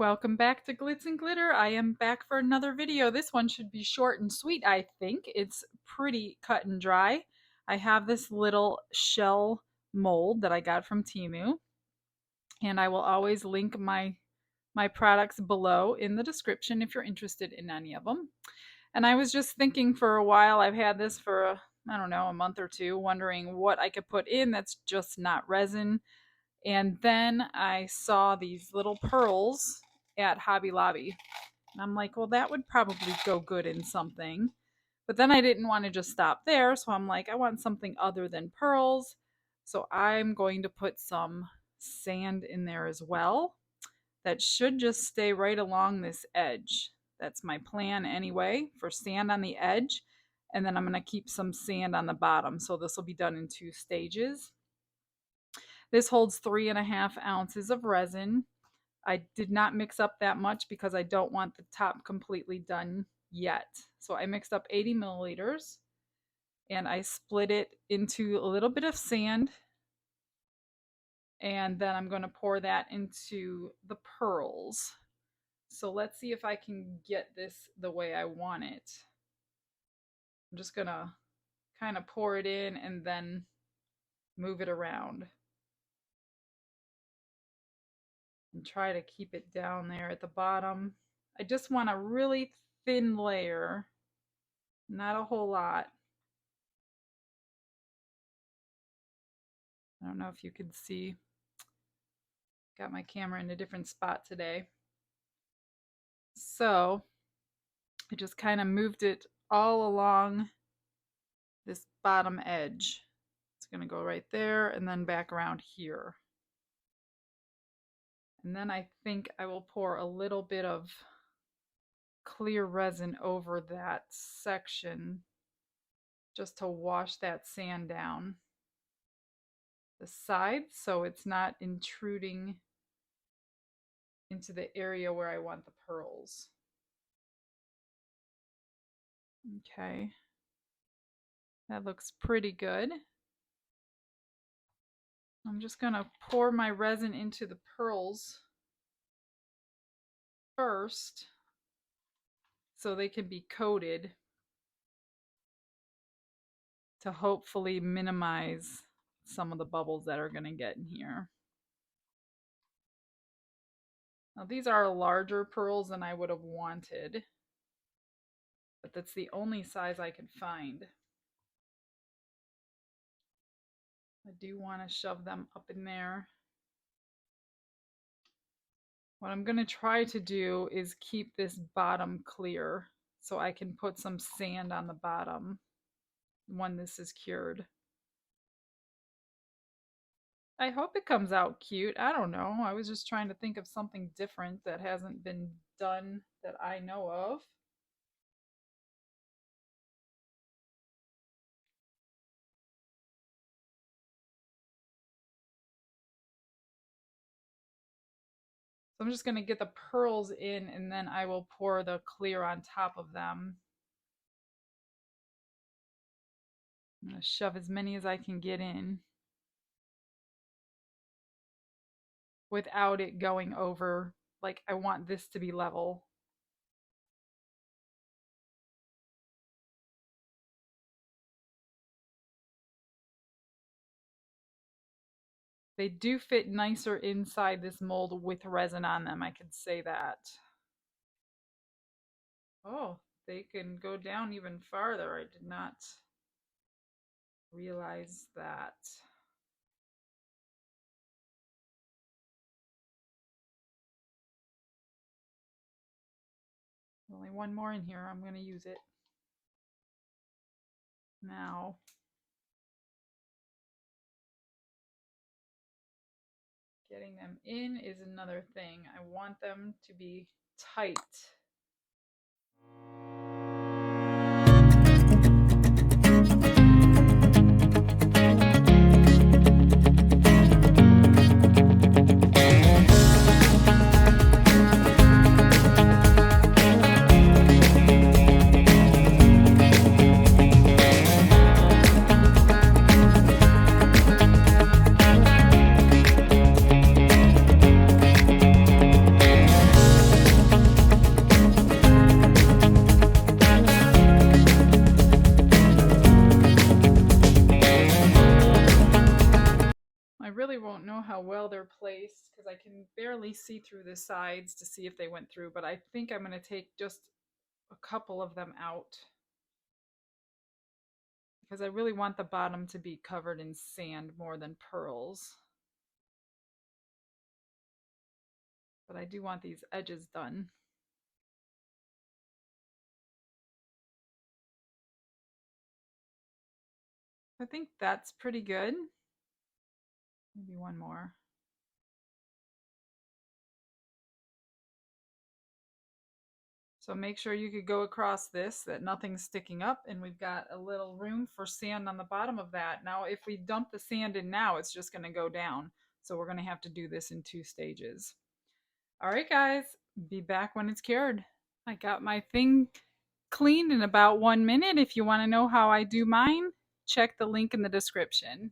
Welcome back to Glitz and Glitter. I am back for another video. This one should be short and sweet, I think. It's pretty cut and dry. I have this little shell mold that I got from Temu, and I will always link my products below in the description if you're interested in any of them. And I was just thinking for a while, I've had this for, I don't know, a month or two, wondering what I could put in that's just not resin. And then I saw these little pearls at Hobby Lobby. And I'm like, well, that would probably go good in something. But then I didn't want to just stop there. So I'm like, I want something other than pearls. So I'm going to put some sand in there as well. That should just stay right along this edge. That's my plan anyway, for sand on the edge. And then I'm going to keep some sand on the bottom. So this will be done in 2 stages. This holds 3.5 ounces of resin. I did not mix up that much because I don't want the top completely done yet. So I mixed up 80 milliliters and I split it into a little bit of sand. And then I'm going to pour that into the pearls. So let's see if I can get this the way I want it. I'm just going to kind of pour it in and then move it around. And try to keep it down there at the bottom. I just want a really thin layer, not a whole lot. I don't know if you can see. Got my camera in a different spot today. So I just kind of moved it all along this bottom edge. It's going to go right there and then back around here. And then I think I will pour a little bit of clear resin over that section just to wash that sand down the sides so it's not intruding into the area where I want the pearls. Okay, that looks pretty good. I'm just going to pour my resin into the pearls first so they can be coated to hopefully minimize some of the bubbles that are going to get in here. Now these are larger pearls than I would have wanted, but that's the only size I could find. I do want to shove them up in there. What I'm going to try to do is keep this bottom clear so I can put some sand on the bottom when this is cured. I hope it comes out cute. I don't know. I was just trying to think of something different that hasn't been done that I know of. So I'm just going to get the pearls in and then I will pour the clear on top of them. I'm going to shove as many as I can get in without it going over. Like, I want this to be level. They do fit nicer inside this mold with resin on them, I could say that. Oh, they can go down even farther. I did not realize that. Only one more in here. I'm going to use it now. Getting them in is another thing. I want them to be tight. how well they're placed because I can barely see through the sides to see if they went through, but I think I'm going to take just a couple of them out because I really want the bottom to be covered in sand more than pearls. But I do want these edges done. I think that's pretty good. Maybe one more. So make sure you could go across this, that nothing's sticking up, and we've got a little room for sand on the bottom of that. Now, if we dump the sand in now, it's just going to go down. So we're going to have to do this in 2 stages. All right, guys, be back when it's cured. I got my thing cleaned in about 1 minute. If you want to know how I do mine, check the link in the description.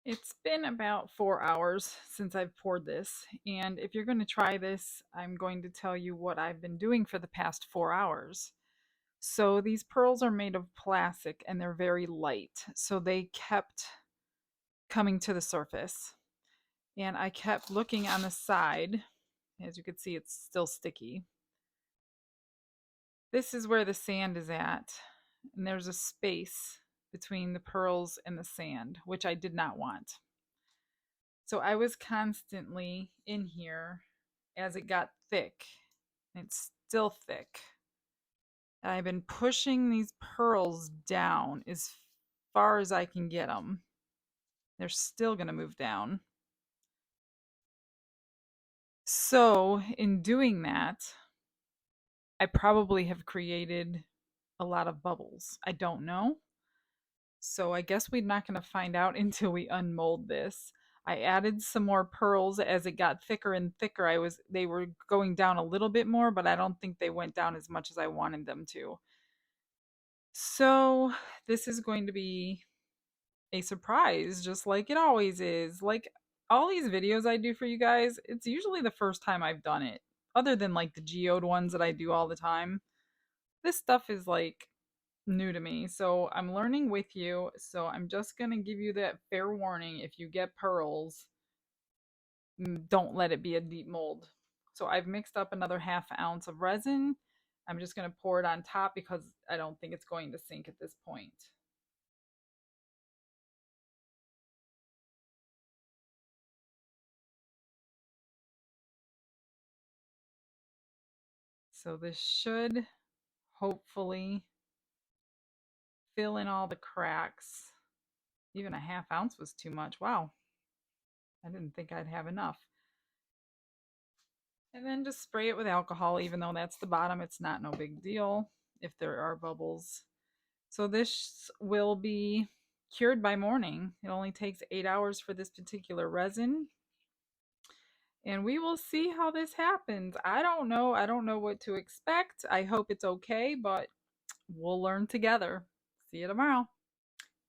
It's been about 4 hours since I've poured this, and if you're going to try this, I'm going to tell you what I've been doing for the past 4 hours. So these pearls are made of plastic and they're very light, so they kept coming to the surface. And I kept looking on the side. As you can see, it's still sticky. This is where the sand is at, and there's a space between the pearls and the sand, which I did not want. So I was constantly in here as it got thick. It's still thick. And I've been pushing these pearls down as far as I can get them. They're still going to move down. So in doing that, I probably have created a lot of bubbles. I don't know. So I guess we're not going to find out until we unmold this. I added some more pearls as it got thicker and thicker. They were going down a little bit more, but I don't think they went down as much as I wanted them to. So this is going to be a surprise, just like it always is. Like all these videos I do for you guys, it's usually the first time I've done it, other than like the geode ones that I do all the time. This stuff is like new to me, so I'm learning with you. So I'm just gonna give you that fair warning. If you get pearls, don't let it be a deep mold. So I've mixed up another ½ ounce of resin. I'm just gonna pour it on top because I don't think it's going to sink at this point. So this should hopefully fill in all the cracks. Even a ½ ounce was too much. Wow. I didn't think I'd have enough. And then just spray it with alcohol, even though that's the bottom. It's not no big deal if there are bubbles. So this will be cured by morning. It only takes 8 hours for this particular resin. And we will see how this happens. I don't know. I don't know what to expect. I hope it's okay, but we'll learn together. See you tomorrow.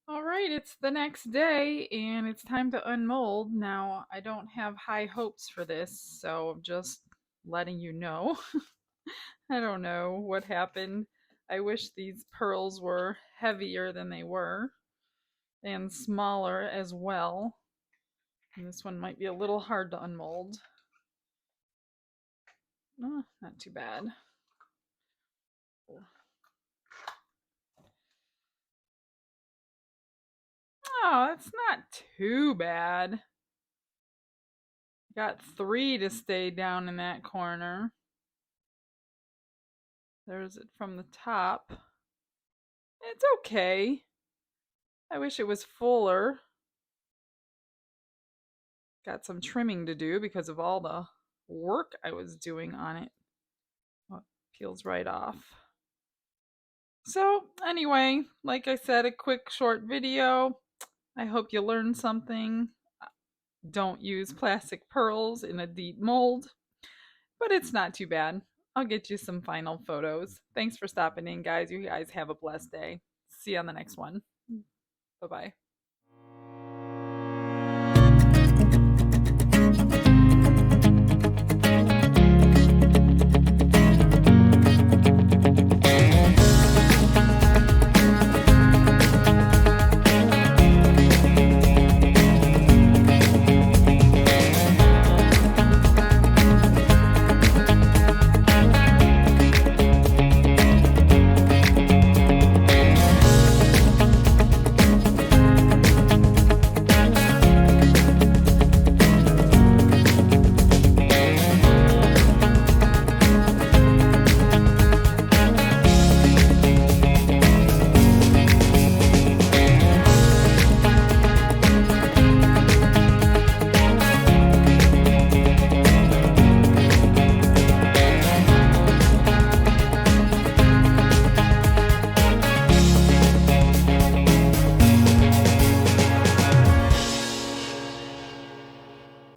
All right, it's the next day and it's time to unmold. Now, I don't have high hopes for this, so I'm just letting you know. I don't know what happened. I wish these pearls were heavier than they were and smaller as well. And this one might be a little hard to unmold. Oh, not too bad. Oh, it's not too bad. Got 3 to stay down in that corner. There's it from the top. It's okay. I wish it was fuller. Got some trimming to do because of all the work I was doing on it. Oh, it peels right off. So anyway, like I said, a quick short video. I hope you learned something. Don't use plastic pearls in a deep mold, but it's not too bad. I'll get you some final photos. Thanks for stopping in, guys. You guys have a blessed day. See you on the next one. Bye-bye.